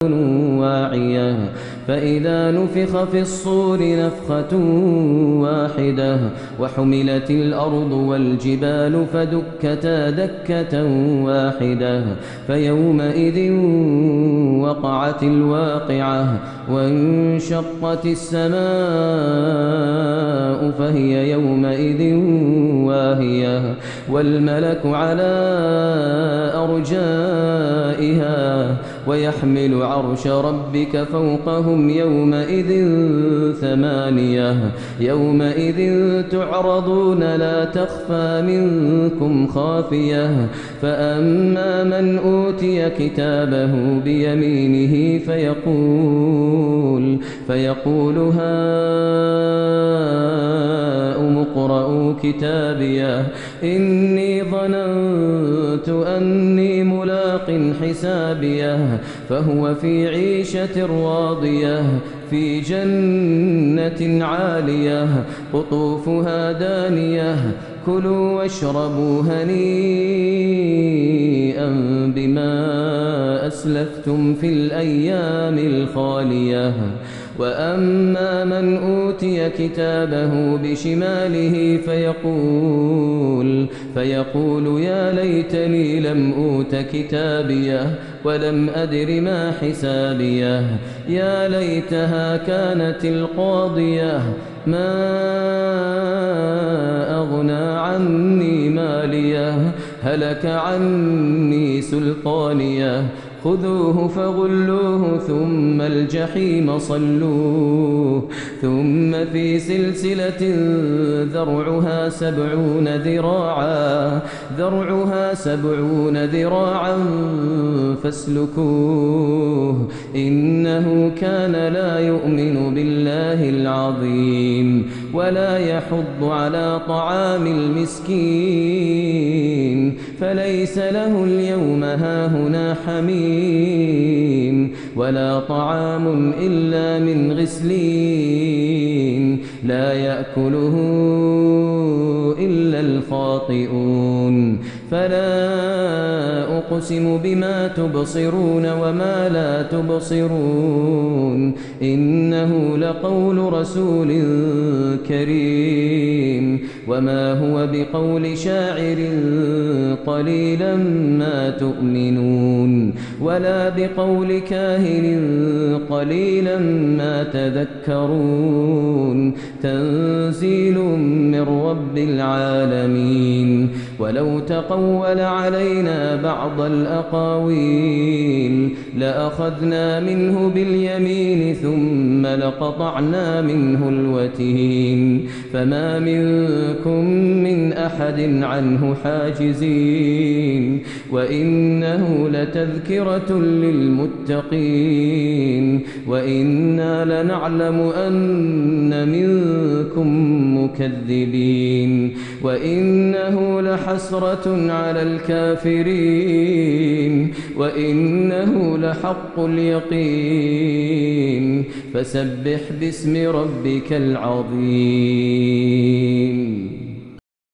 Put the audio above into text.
واعية فإذا نفخ في الصور نفخة واحدة وحملت الأرض والجبال فدكتا دكة واحدة فيومئذ وقعت الواقعة وانشقت السماء فهي يومئذ واهية والملك على أرجائها ويحمل عرش ربك فوقهم يومئذ ثمانية يومئذ تعرضون لا تخفى منكم خافية فأما من أوتي كتابه بيمينه فيقول هاؤم اقرءوا كتابيه إني ظننت أني ملاق حسابيه فهو في عيشة راضية في جنة عالية قطوفها دانية كلوا واشربوا هنيئا بما أسلفتم في الأيام الخالية وأما من أوتي كتابه بشماله فيقول يا ليتني لم أوت كتابيه ولم أدر ما حسابيه يا ليتها كانت القاضية ما أغنى عني ماليه هلك عني سلطانيه خذوه فغلوه ثم الجحيم صلوه ثم في سلسلة ذرعها 70 ذراعا فاسلكوه إنه كان لا يؤمن بالله العظيم ولا يحض على طعام المسكين فليس له اليوم هاهنا حميم ولا طعام إلا من غسلين لا يأكله إلا الخاطئون فلا أقسم بما تبصرون وما لا تبصرون إنه لقول رسول كريم وما هو بقول شاعر قليلا ما تؤمنون ولا بقول كاهن قليلا ما تذكرون تنزيل من رب العالمين ولو تقول علينا بعض الأقاويل لأخذنا منه باليمين ثم لقطعنا منه الوتين فما منكم من أحد عنه حاجزين وإنه لتذكرة للمتقين وإنا لنعلم أن منكم مكذبين وإنه لحسرة على الكافرين وإنه لحق اليقين فسبح باسم ربك العظيم.